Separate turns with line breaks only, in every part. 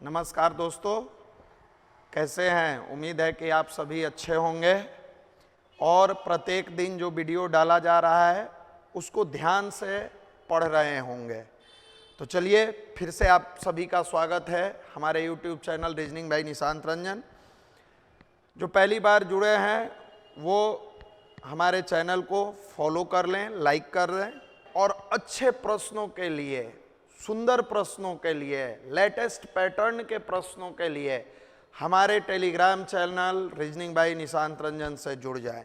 नमस्कार दोस्तों, कैसे हैं? उम्मीद है कि आप सभी अच्छे होंगे और प्रत्येक दिन जो वीडियो डाला जा रहा है उसको ध्यान से पढ़ रहे होंगे। तो चलिए फिर से आप सभी का स्वागत है हमारे YouTube channel reasoning bye Nishant Ranjan. जो पहली बार जुड़े हैं वो हमारे चैनल को फॉलो कर लें, लाइक कर लें और अच्छे प्रश्नों के लिए, सुंदर प्रश्नों के लिए, लेटेस्ट पैटर्न के प्रश्नों के लिए हमारे Telegram channel reasoning bye Nishant Ranjan से जुड़ जाएं।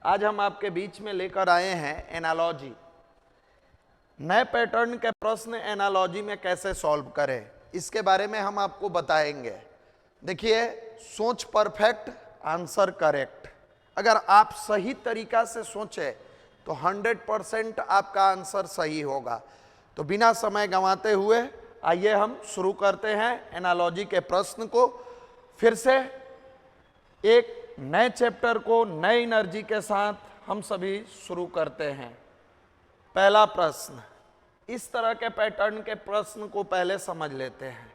आज हम आपके बीच में लेकर आए हैं एनालॉजी। नए पैटर्न के प्रश्न एनालॉजी में कैसे सॉल्व करें, इसके बारे में हम आपको बताएंगे। देखिए, सोच परफेक्ट, आंसर करेक्ट। अगर आप सही तरीका से सोचें तो 100% आपका आंसर सही होगा। तो बिना समय गंवाते हुए आइए हम शुरू करते हैं एनालॉजी के प्रश्न को। फिर से एक नए चैप्टर को नए एनर्जी के साथ हम सभी शुरू करते हैं। पहला प्रश्न, इस तरह के पैटर्न के प्रश्न को पहले समझ लेते हैं।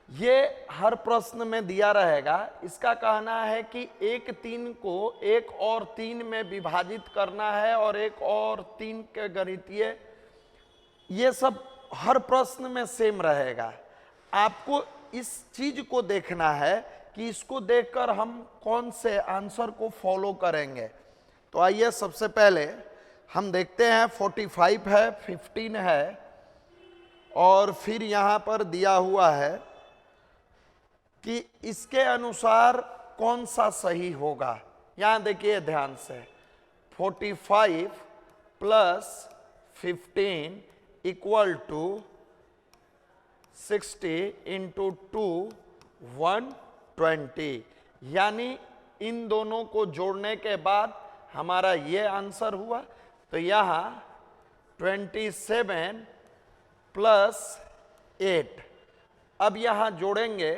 ये हर प्रश्न में दिया रहेगा। इसका कहना है कि एक 3 को एक और 3 में विभाजित करना है और एक और 3 के गणितीय, ये सब हर प्रश्न में सेम रहेगा। आपको इस चीज को देखना है कि इसको देखकर हम कौन से आंसर को फॉलो करेंगे। तो आइए सबसे पहले हम देखते हैं 45 है, 15 है और फिर यहाँ पर दिया हुआ है कि इसके अनुसार कौन सा सही होगा। यहाँ देखिए ध्यान से, 45 प्लस 15 इक्वल टू 60 इंटू 2 120, यानी इन दोनों को जोड़ने के बाद हमारा ये आंसर हुआ। तो यहाँ 27 प्लस 8। अब यहाँ जोड़ेंगे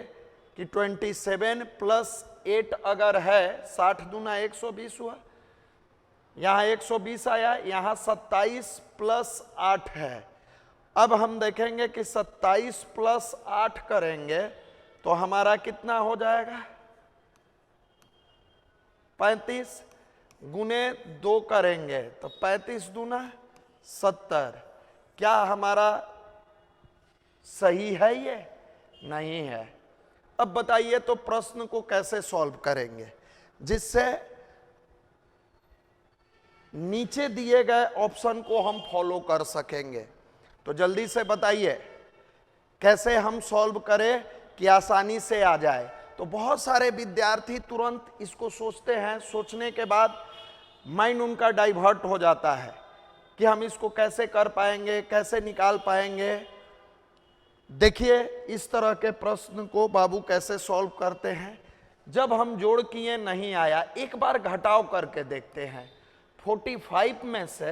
कि 27 प्लस 8 अगर है, 60 दूना 120 हुआ, यहाँ 120 आया, यहाँ 27 प्लस 8 है। अब हम देखेंगे कि 27 प्लस 8 करेंगे तो हमारा कितना हो जाएगा, 35 गुने 2 करेंगे तो 35 दूना 70। क्या हमारा सही है? ये नहीं है। अब बताइए तो प्रश्न को कैसे सॉल्व करेंगे जिससे नीचे दिए गए ऑप्शन को हम फॉलो कर सकेंगे। तो जल्दी से बताइए कैसे हम सॉल्व करें कि आसानी से आ जाए। तो बहुत सारे विद्यार्थी तुरंत इसको सोचते हैं, सोचने के बाद माइंड उनका डाइवर्ट हो जाता है कि हम इसको कैसे कर पाएंगे, कैसे निकाल पाएंगे। देखिए इस तरह के प्रश्न को बाबू कैसे सॉल्व करते हैं। जब हम जोड़ किए नहीं आया, एक बार घटाव करके देखते हैं। 45 में से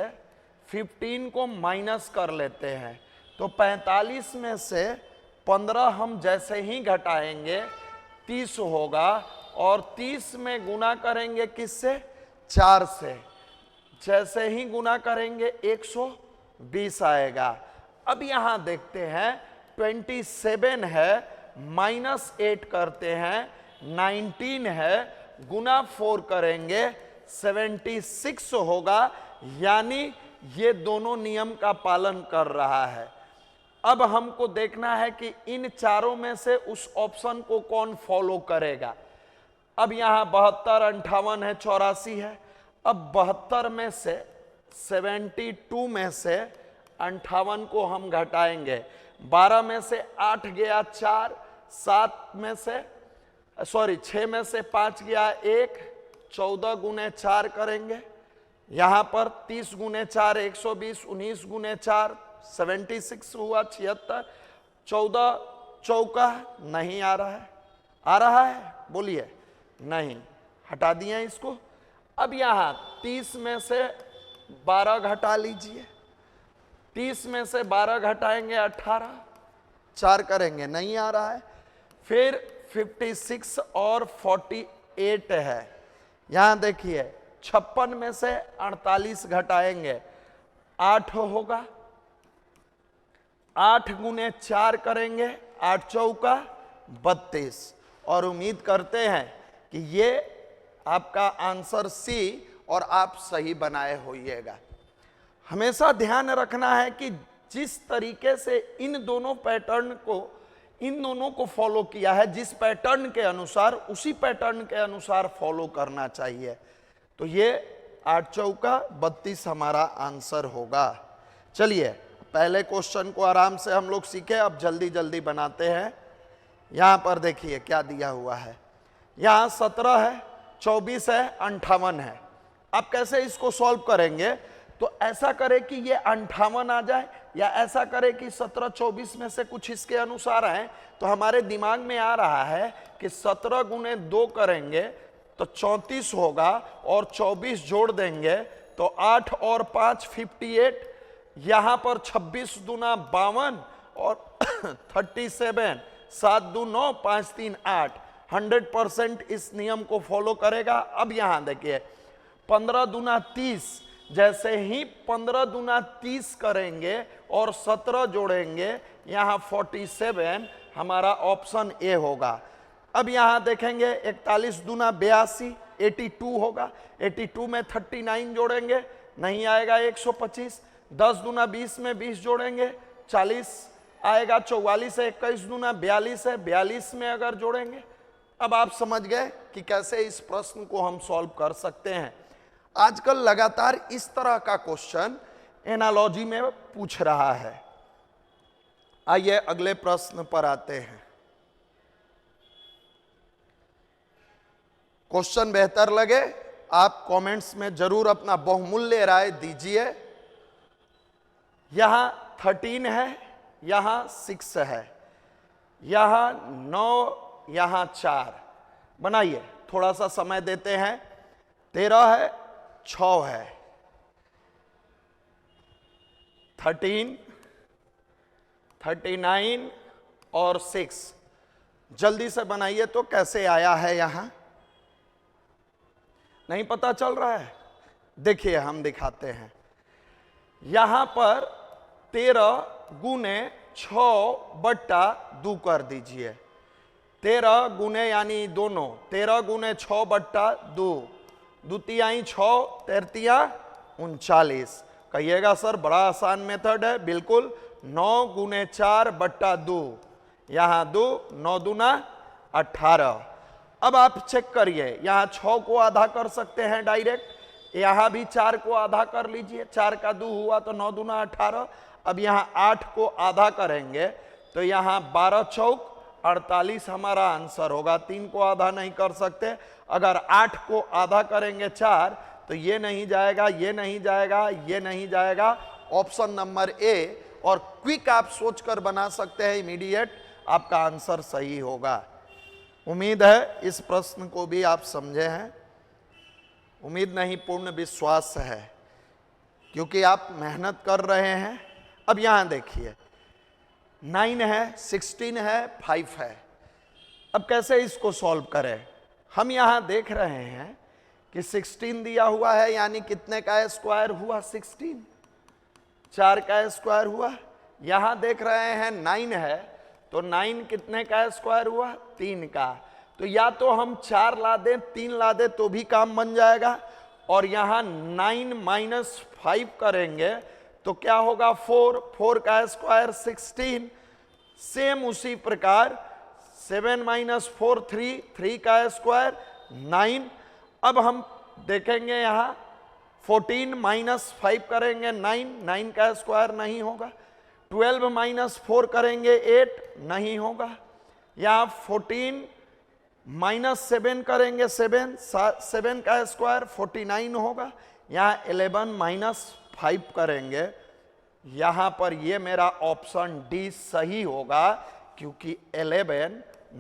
15 को माइनस कर लेते हैं तो 45 में से 15 हम जैसे ही घटाएंगे 30 होगा और 30 में गुना करेंगे किससे? 4 से। जैसे ही गुना करेंगे 120 आएगा। अब यहां देखते हैं 27 है, माइनस 8 करते हैं, 19 है, गुना 4 करेंगे 76 होगा, यानी ये दोनों नियम का पालन कर रहा है। अब हमको देखना है कि इन चारों में से उस ऑप्शन को कौन फॉलो करेगा। अब यहाँ 72, 58 है, 84 है। अब 72 में से 72 में से 58 को हम घटाएंगे। 12 में से 8 गया 4, 7 में से 6 में से 5 गया 1, 14 गुने 4 करेंगे। यहाँ पर 30 गुने 4 120, 19 गुने 4 76 हुआ 76। 14 चौका नहीं आ रहा है, आ रहा है? बोलिए नहीं, हटा दिए इसको। अब यहाँ 30 में से 12 घटा लीजिए। 30 में से 12 घटाएंगे 18, 4 करेंगे, नहीं आ रहा है। फिर 56 और 48 है। यहाँ देखिए 56 में से 48 घटाएंगे 8 होगा। 8 गुने 4 करेंगे 8 चौका 32 और उम्मीद करते हैं कि ये आपका आंसर सी और आप सही बनाए होइएगा। हमेशा ध्यान रखना है कि जिस तरीके से इन दोनों को फॉलो किया है, जिस पैटर्न के अनुसार, उसी पैटर्न के अनुसार फॉलो करना चाहिए। तो ये 8 चौका 32 हमारा आंसर होगा। चलिए पहले क्वेश्चन को आराम से हम लोग सीखे, अब जल्दी जल्दी बनाते हैं। यहां पर देखिए क्या दिया हुआ है, यहां 17 है, 24 है, 58 है। आप कैसे इसको सॉल्व करेंगे? तो ऐसा करें कि ये 58 आ जाए, या ऐसा करें कि 17 24 में से कुछ इसके अनुसार आए। तो हमारे दिमाग में आ रहा है कि 17 गुने 2 करेंगे तो 34 होगा, और 24 जोड़ देंगे तो 8 और 5 58, यहां पर 26 दूना 52 और 37, 7 दू 9, 5 3 8। 100% इस नियम को फॉलो करेगा। अब यहां देखिए 15 दूना 30, जैसे ही 15 दूना 30 करेंगे और 17 जोड़ेंगे, यहां 47 हमारा ऑप्शन ए होगा। अब यहां देखेंगे 41 दूना 82, 82 होगा। 82 में 39 जोड़ेंगे, नहीं आएगा 125। 10 दूना 20 में 20 जोड़ेंगे 40 आएगा। 44 है, 21 दूना 42 है, 42 में अगर जोड़ेंगे। अब आप समझ गए कि कैसे इस प्रश्न को हम सॉल्व कर सकते हैं। आजकल लगातार इस तरह का क्वेश्चन एनालॉजी में पूछ रहा है। आइए अगले प्रश्न पर आते हैं। क्वेश्चन बेहतर लगे आप कमेंट्स में जरूर अपना बहुमूल्य राय दीजिए। यहां 13 है, यहां 6 है, यहां 9, यहां 4। बनाइए, थोड़ा सा समय देते हैं। 13 है, 6 है, 13, 39 और 6। जल्दी से बनाइए। तो कैसे आया है? यहां नहीं पता चल रहा है? देखिए हम दिखाते हैं। यहां पर 13 गुने 6/2 कर दीजिए। 13 गुने यानी दोनों, 13 गुने 6/2, द्वितीयाई 6, तृतीया 39। कहिएगा सर बड़ा आसान मेथड है। बिल्कुल, 9 गुने 4/2, यहां 2, 9 दूना 18। अब आप चेक करिए, यहां 6 को आधा कर सकते हैं डायरेक्ट, यहां भी 4 को आधा कर लीजिए। 4 का 2 हुआ तो 9 दूना 18। अब यहां 8 को आधा करेंगे तो यहां 12 चौक 48 हमारा आंसर होगा। 3 को आधा नहीं कर सकते। अगर 8 को आधा करेंगे 4, तो ये नहीं जाएगा, ये नहीं जाएगा, ये नहीं जाएगा। Option number A. और क्विक आप सोचकर बना सकते हैं, इमीडिएट आपका आंसर सही होगा। उम्मीद है इस प्रश्न को भी आप समझे हैं। उम्मीद नहीं, पूर्ण विश्वास है, क्योंकि आप मेहनत कर रहे हैं। अब यहां देखिए 9 है, 16 है, 5 है। अब कैसे इसको सॉल्व करें? हम यहां देख रहे हैं कि 16 दिया हुआ है, यानी कितने का स्क्वायर हुआ? 16, 4 का स्क्वायर हुआ। यहां देख रहे हैं 9 है, तो 9 कितने का स्क्वायर हुआ? 3 का। तो या तो हम 4 ला दें, 3 ला दें तो भी काम बन जाएगा। और यहां 9 माइनस 5 करेंगे तो क्या होगा? 4, 4 का स्क्वायर 16। सेम उसी प्रकार 7 माइनस 4 3, 3 का स्क्वायर 9। अब हम देखेंगे यहां 14 माइनस 5 करेंगे 9, 9 का स्क्वायर नहीं होगा। 12 माइनस 4 करेंगे 8, नहीं होगा। यहां 14 माइनस 7 करेंगे 7, 7 का स्क्वायर 49 होगा। यहां 11 माइनस 5 करेंगे, यहां पर ये मेरा ऑप्शन डी सही होगा, क्योंकि 11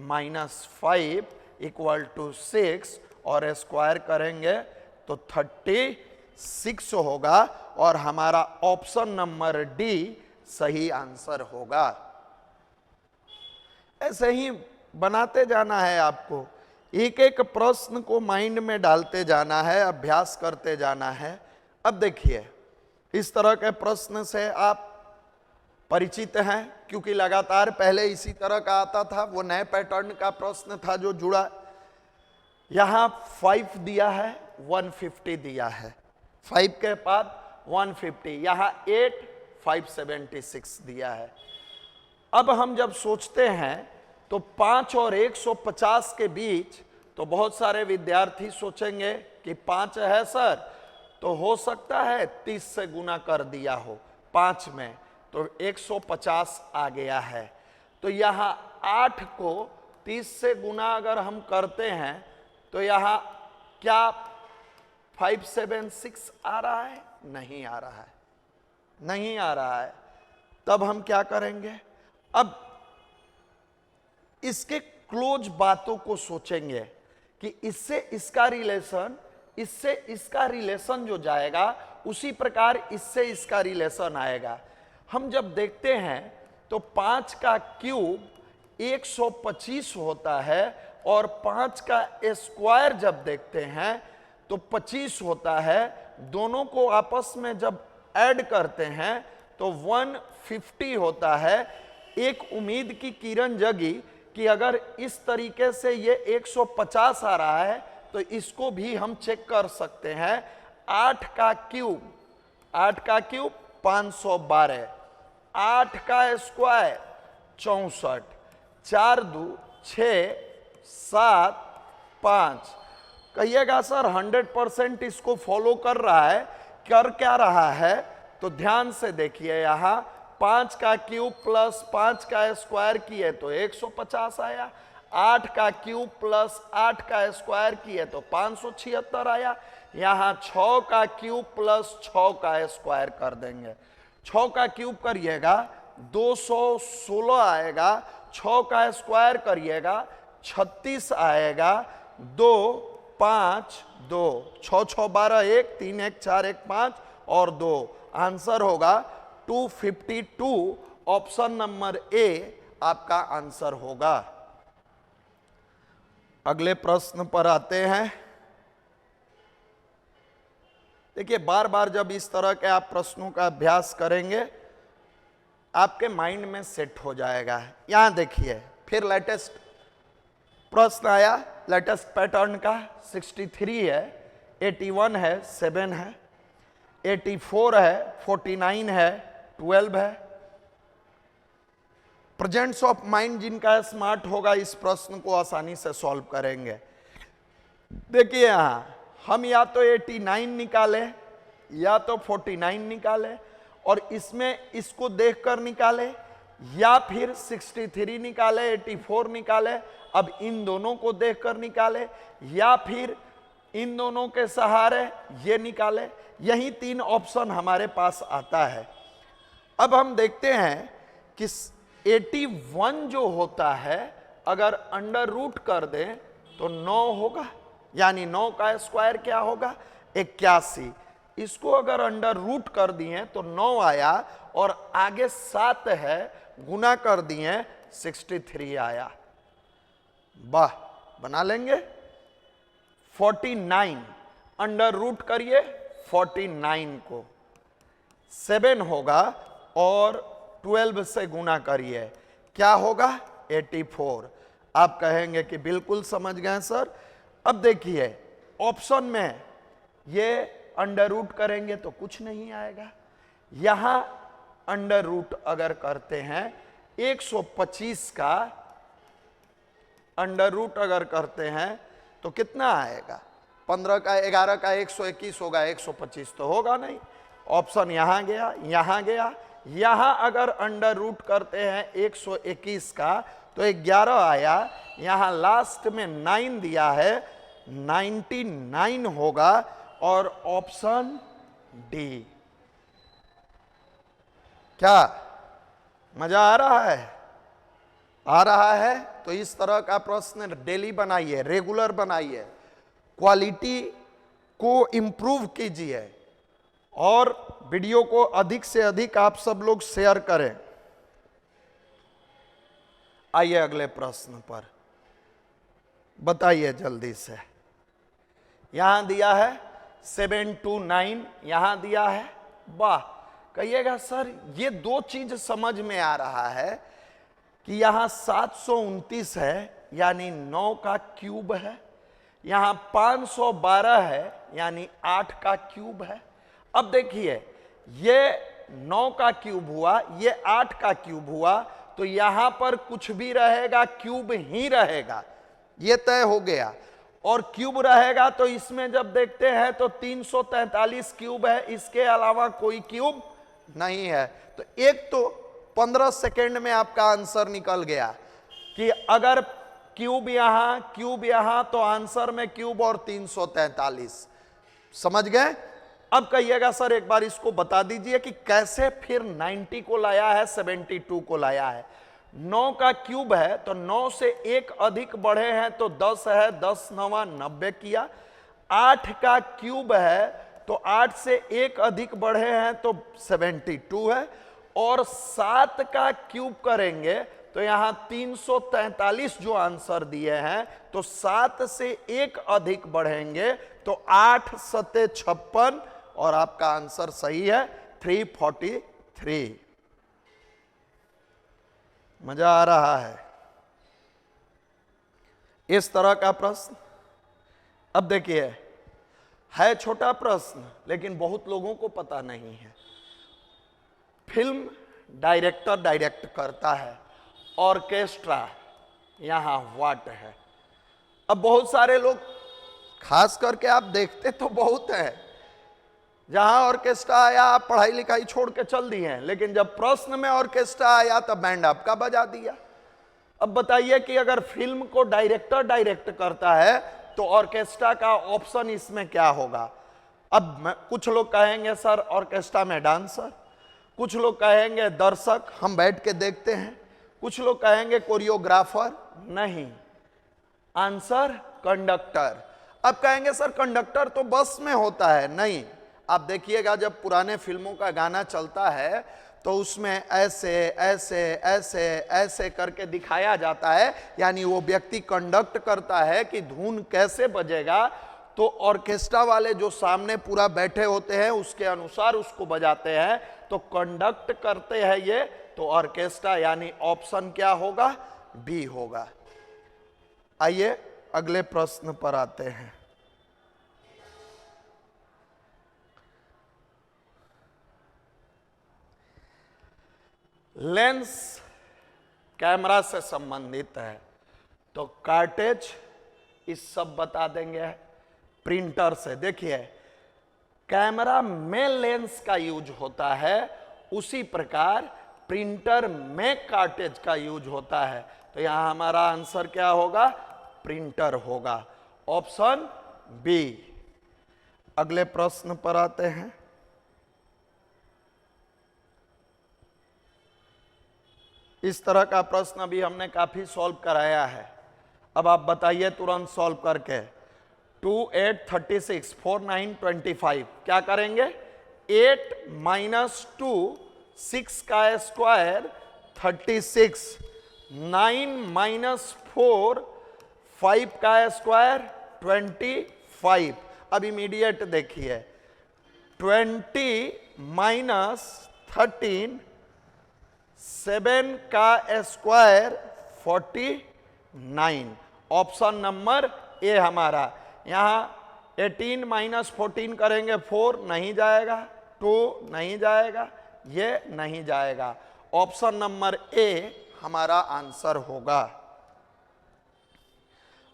माइनस 5 इक्वल टू 6 और स्क्वायर करेंगे तो 36 होगा। और हमारा ऑप्शन नंबर डी सही आंसर होगा। ऐसे ही बनाते जाना है आपको, एक एक प्रश्न को माइंड में डालते जाना है, अभ्यास करते जाना है। अब देखिए इस तरह के प्रश्न से आप परिचित हैं, क्योंकि लगातार पहले इसी तरह का आता था, वो नए पैटर्न का प्रश्न था जो जुड़ा। यहां 5 दिया है, 150 दिया है, 5 के बाद 150, यहां 8 576 दिया है। अब हम जब सोचते हैं तो 5 और 150 के बीच, तो बहुत सारे विद्यार्थी सोचेंगे कि 5 है सर, तो हो सकता है 30 से गुना कर दिया हो 5 में, तो 150 आ गया है। तो यहाँ 8 को 30 से गुना अगर हम करते हैं तो यहाँ क्या 576 आ रहा है? नहीं आ रहा है, नहीं आ रहा है। तब हम क्या करेंगे? अब इसके क्लोज बातों को सोचेंगे कि इससे इसका रिलेशन, इससे इसका रिलेशन जो जाएगा उसी प्रकार इससे इसका रिलेशन आएगा। हम जब देखते हैं तो 5 का क्यूब 125 होता है और 5 का स्क्वायर जब देखते हैं तो 25 होता है। दोनों को आपस में जब ऐड करते हैं तो 150 होता है। एक उम्मीद की किरण जगी कि अगर इस तरीके से ये 150 आ रहा है तो इसको भी हम चेक कर सकते हैं। 8 का क्यूब 512, 8 का स्क्वायर 64, 4 2 6 7 5। कहिएगा सर 100% इसको फॉलो कर रहा है, कर क्या रहा है? तो ध्यान से देखिए, यहां 5 का क्यूब प्लस 5 का स्क्वायर किए तो 150 आया, 8 का क्यूब प्लस 8 का स्क्वायर किए तो 576 आया। यहां 6 का क्यूब प्लस 6 का स्क्वायर कर देंगे, 6 का क्यूब करिएगा 216 आएगा, 6 का स्क्वायर करिएगा 36 आएगा, 2 5 2 6 6 12 1 3 1 4 1 5 और 2, आंसर होगा 252। ऑप्शन नंबर ए आपका आंसर होगा। अगले प्रश्न पर आते हैं। देखिए, बार बार जब इस तरह के आप प्रश्नों का अभ्यास करेंगे आपके माइंड में सेट हो जाएगा। यहां देखिए, फिर लेटेस्ट प्रश्न आया, लेटेस्ट पैटर्न का। 63 है, 81 है, 7 है, 84 है, 49 है, 12 है। प्रेजेंस ऑफ माइंड जिनका स्मार्ट होगा इस प्रश्न को आसानी से सॉल्व करेंगे। देखिए, यहां हम या तो 89 निकाले या तो 49 निकाले, और इसमें इसको देखकर निकाले, या फिर 63 निकाले, 84 निकाले। अब इन दोनों को देखकर निकाले, या फिर इन दोनों के सहारे ये निकाले। यही 3 ऑप्शन हमारे पास आता है। अब हम देखते हैं कि 81 जो होता है अगर अंडर रूट कर दें तो 9 होगा, यानी 9 का स्क्वायर क्या होगा? 81। इसको अगर अंडर रूट कर दिए तो 9 आया, और आगे 7 है, गुना कर दिए 63 आया। वाह, बना लेंगे। 49 अंडर रूट करिए 49 को, 7 होगा और 12 से गुना करिए, क्या होगा? 84। आप कहेंगे कि बिल्कुल समझ गए सर। अब देखिए, ऑप्शन में ये अंडर रूट करेंगे तो कुछ नहीं आएगा। यहां अंडर रूट अगर करते हैं 125 का अंडर रूट अगर करते हैं तो कितना आएगा? 15 का 11 का 121 होगा, 125 तो होगा नहीं। ऑप्शन यहां गया, यहां गया। यहां अगर अंडर रूट करते हैं 121 का तो 11 आया, यहां लास्ट में 9 दिया है, 99 होगा, और ऑप्शन डी। क्या मजा आ रहा है? आ रहा है तो इस तरह का प्रश्न डेली बनाइए, रेगुलर बनाइए, क्वालिटी को इंप्रूव कीजिए, और वीडियो को अधिक से अधिक आप सब लोग शेयर करें। आइए अगले प्रश्न पर, बताइए जल्दी से। यहां दिया है 7 to 9, यहां दिया है। वाह, कहिएगा सर ये दो चीज समझ में आ रहा है कि यहां 729 है यानी 9 का क्यूब है, यहां 512 है यानी 8 का क्यूब है। अब देखिए ये 9 का क्यूब हुआ, ये 8 का क्यूब हुआ, तो यहां पर कुछ भी रहेगा क्यूब ही रहेगा, ये तय हो गया। और क्यूब रहेगा तो इसमें जब देखते हैं तो 343 क्यूब है, इसके अलावा कोई क्यूब नहीं है। तो एक तो 15 सेकेंड में आपका आंसर निकल गया कि अगर क्यूब यहां तो आंसर में क्यूब और 343। समझ गए? अब कहिएगा सर एक बार इसको बता दीजिए कि कैसे फिर 90 को लाया है, 72 को लाया है। 9 का क्यूब है तो 9 से एक अधिक बढ़े हैं तो 10 है, 10 9 90 किया। 8 का क्यूब है तो 8 से एक अधिक बढ़े हैं तो 72 है। और 7 का क्यूब करेंगे तो यहां 343 जो आंसर दिए हैं, तो 7 से एक अधिक बढ़ेंगे तो 8 सत्ते 56 और आपका आंसर सही है 343। मजा आ रहा है इस तरह का प्रश्न? अब देखिए है छोटा प्रश्न लेकिन बहुत लोगों को पता नहीं है। फिल्म डायरेक्टर डायरेक्ट करता है, ऑर्केस्ट्रा यहां व्हाट है। अब बहुत सारे लोग खास करके आप देखते तो बहुत है, जहां ऑर्केस्ट्रा आया आप पढ़ाई लिखाई छोड़ के चल दिए हैं, लेकिन जब प्रश्न में ऑर्केस्ट्रा आया तब बैंड आपका बजा दिया। अब बताइए कि अगर फिल्म को डायरेक्टर डायरेक्ट करता है तो ऑर्केस्ट्रा का ऑप्शन इसमें क्या होगा? अब कुछ लोग कहेंगे सर ऑर्केस्ट्रा में डांसर, कुछ लोग कहेंगे दर्शक हम बैठ के देखते हैं, कुछ लोग कहेंगे कोरियोग्राफर, नहीं, आंसर कंडक्टर। अब कहेंगे सर कंडक्टर तो बस में होता है, नहीं। आप देखिएगा जब पुराने फिल्मों का गाना चलता है तो उसमें ऐसे ऐसे ऐसे ऐसे करके दिखाया जाता है, यानी वो व्यक्ति कंडक्ट करता है कि धुन कैसे बजेगा, तो ऑर्केस्ट्रा वाले जो सामने पूरा बैठे होते हैं उसके अनुसार उसको बजाते हैं, तो कंडक्ट करते हैं ये, तो ऑर्केस्ट्रा यानी ऑप्शन क्या होगा? बी होगा। आइए अगले प्रश्न पर आते हैं। लेंस कैमरा से संबंधित है तो कार्टेज इस सब बता देंगे। प्रिंटर से देखिए कैमरा में लेंस का यूज होता है, उसी प्रकार प्रिंटर में कार्टेज का यूज होता है, तो यहां हमारा आंसर क्या होगा? प्रिंटर होगा, ऑप्शन बी। अगले प्रश्न पर आते हैं। इस तरह का प्रश्न भी हमने काफी सॉल्व कराया है। अब आप बताइए तुरंत सॉल्व करके। 2 8 36 4 9 25 क्या करेंगे? 8 माइनस 2 6 का स्क्वायर 36, 9 माइनस 4 5 का स्क्वायर 25। अब इमीडिएट देखिए 20 माइनस 13 7 का स्क्वायर 49। ऑप्शन नंबर ए हमारा। यहां 18 माइनस 14 करेंगे 4 नहीं जाएगा, 2 नहीं जाएगा, ये नहीं जाएगा। ऑप्शन नंबर ए हमारा आंसर होगा।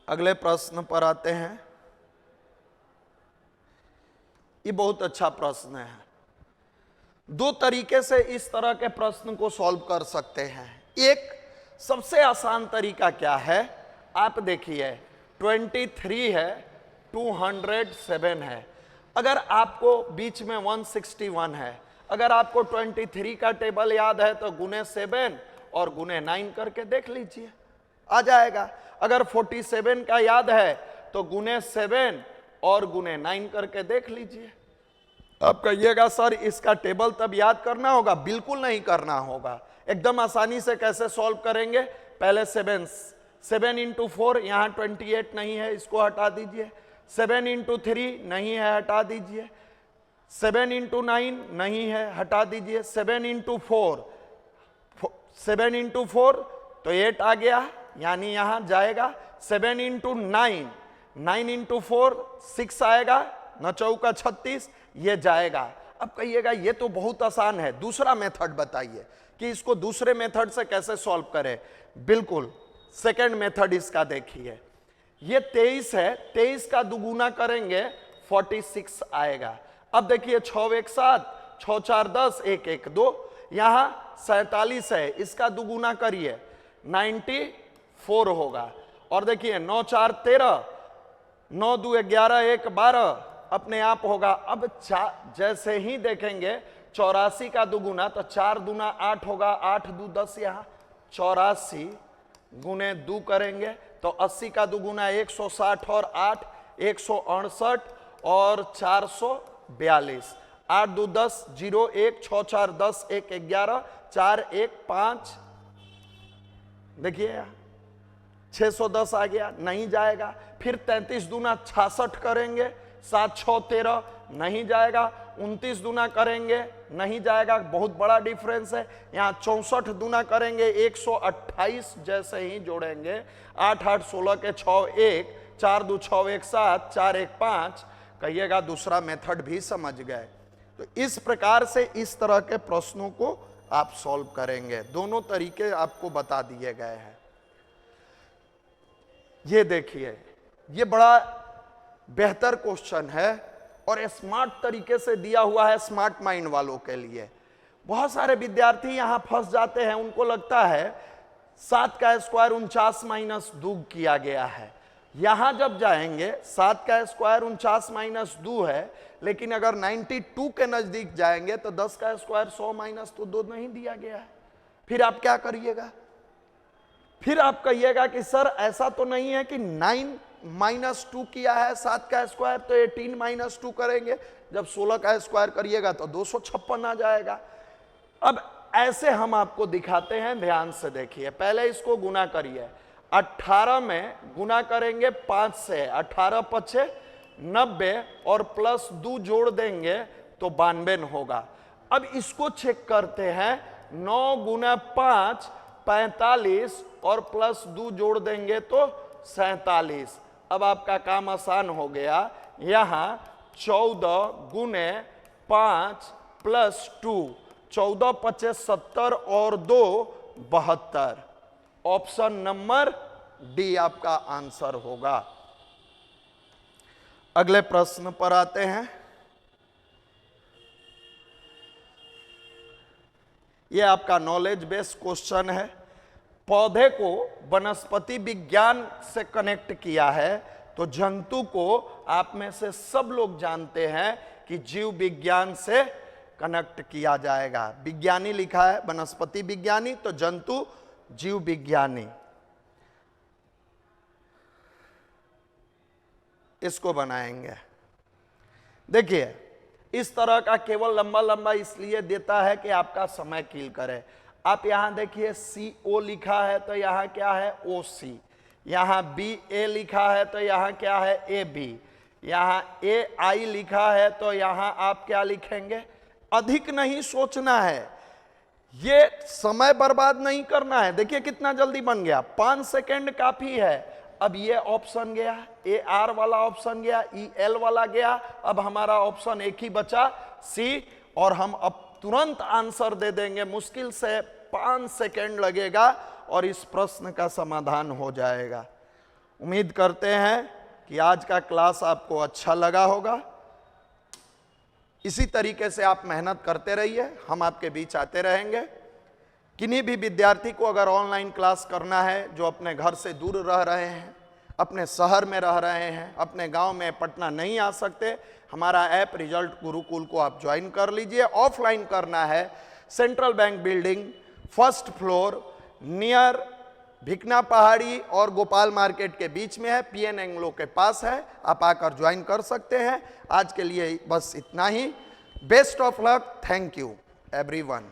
अगले प्रश्न पर आते हैं। ये बहुत अच्छा प्रश्न है। दो तरीके से इस तरह के प्रश्न को सॉल्व कर सकते हैं। एक सबसे आसान तरीका क्या है? आप देखिए 23 है, 207 है। अगर आपको बीच में 161 है, अगर आपको 23 का टेबल याद है तो गुने 7 और गुने 9 करके देख लीजिए, आ जाएगा। अगर 47 का याद है तो गुने 7 और गुने 9 करके देख लीजिए। आप कहिएगा सर इसका टेबल तब याद करना होगा? बिल्कुल नहीं करना होगा, एकदम आसानी से कैसे सॉल्व करेंगे? पहले 7 इंटू 4, यहां 28 नहीं है, इसको हटा दीजिए। 7 इंटू 3 नहीं है, हटा दीजिए। 7 इंटू 9 नहीं है, हटा दीजिए। 7 इंटू 4, 7 इंटू 4 तो 8 आ गया, यानी यहां जाएगा। 7 इंटू 9, 9 इंटू 4 6 आएगा, 9 चौका 36, ये जाएगा। अब कहिएगा ये तो बहुत आसान है, दूसरा मेथड बताइए कि इसको दूसरे मेथड से कैसे सॉल्व करें। बिल्कुल, सेकंड मेथड इसका देखिए। ये 23 है, 23 का दुगुना करेंगे 46 आएगा। अब देखिए 6 1 7, 6 4 10, 1 1 2, यहां 47 है, इसका दुगुना करिए 94 होगा। और देखिए 9 4 13, 9 2 11, 1 12, अपने आप होगा। अब जैसे ही देखेंगे 84 का दुगुना तो 4 दूना 8 होगा, 8 2 10, यहां 84 गुने 2 करेंगे तो 80 का दुगुना 160 और 8 168 और 442, 8 2 10, 0 1, 6 4 10, 1 11, 4 1 5, देखिए 610 आ गया, नहीं जाएगा। फिर 33 दूना 66 करेंगे, 7 6 13, नहीं जाएगा। 29 दूना करेंगे, नहीं जाएगा, बहुत बड़ा डिफरेंस है। यहाँ 64 दूना करेंगे 128, जैसे ही जोड़ेंगे 8 8 16 के 6 1, 4 2 6 1 7, 4 1 5, कहिएगा दूसरा मेथड भी समझ गए। तो इस प्रकार से इस तरह के प्रश्नों को आप सॉल्व करेंगे। दोनों तरीके आपको बता दिए गए हैं। ये देखिए, ये बड़ा बेहतर क्वेश्चन है और स्मार्ट तरीके से दिया हुआ है स्मार्ट माइंड वालों के लिए। बहुत सारे विद्यार्थी यहां फंस जाते हैं, उनको लगता है 7 का स्क्वायर 49 माइनस 2 किया गया है। यहां जब जाएंगे 7 का स्क्वायर 49 माइनस 2 है, लेकिन अगर 92 के नजदीक जाएंगे तो 10 का स्क्वायर 100 माइनस तो 2 नहीं दिया गया है। फिर आप क्या करिएगा? फिर आप कहिएगा कि सर ऐसा तो नहीं है कि 9 माइनस 2 किया है 7 का स्क्वायर, तो 18 माइनस 2 करेंगे। जब 16 का स्क्वायर करिएगा तो 256 आ जाएगा। अब ऐसे हम आपको दिखाते हैं, ध्यान से देखिए। पहले इसको गुना करिए, 18 में गुना करेंगे 5 से, 18 5 90 और प्लस 2 जोड़ देंगे तो 92 होगा। अब इसको चेक करते हैं, 9 गुना 5 45 और प्लस 2 जोड़ देंगे तो 47। अब आपका काम आसान हो गया। यहां 14 गुने 5 प्लस 2, 14 25 70 और 2 72। ऑप्शन नंबर डी आपका आंसर होगा। अगले प्रश्न पर आते हैं। यह आपका नॉलेज बेस्ड क्वेश्चन है। पौधे को वनस्पति विज्ञान से कनेक्ट किया है, तो जंतु को आप में से सब लोग जानते हैं कि जीव विज्ञान से कनेक्ट किया जाएगा। विज्ञानी लिखा है, वनस्पति विज्ञानी, तो जंतु जीव विज्ञानी। इसको बनाएंगे। देखिए, इस तरह का केवल लंबा लंबा इसलिए देता है कि आपका समय किल करे। आप यहां देखिए CO लिखा है तो यहां क्या है OC, यहां BA लिखा है तो यहां क्या है AB, यहां AI लिखा है तो यहां आप क्या लिखेंगे? अधिक नहीं सोचना है, ये समय बर्बाद नहीं करना है। देखिए कितना जल्दी बन गया, 5 सेकंड काफी है। अब ये ऑप्शन गया, AR वाला ऑप्शन गया, EL वाला गया। अब हमारा ऑप्शन एक ही बचा C, और हम अब तुरंत आंसर दे देंगे। मुश्किल से 5 सेकंड लगेगा और इस प्रश्न का समाधान हो जाएगा। उम्मीद करते हैं कि आज का क्लास आपको अच्छा लगा होगा। इसी तरीके से आप मेहनत करते रहिए, हम आपके बीच आते रहेंगे। किन्हीं भी विद्यार्थी को अगर ऑनलाइन क्लास करना है, जो अपने घर से दूर रह रहे हैं, अपने शहर में रह रहे हैं, अपने गांव में पटना नहीं आ सकते, हमारा ऐप रिजल्ट गुरुकुल को आप ज्वाइन कर लीजिए। ऑफलाइन करना है, central bank building, first floor, near Bhikhna Pahari और गोपाल मार्केट के बीच में है, PN एंग्लो के पास है। आप आकर ज्वाइन कर सकते हैं। आज के लिए बस इतना ही। Best of luck. Thank you everyone.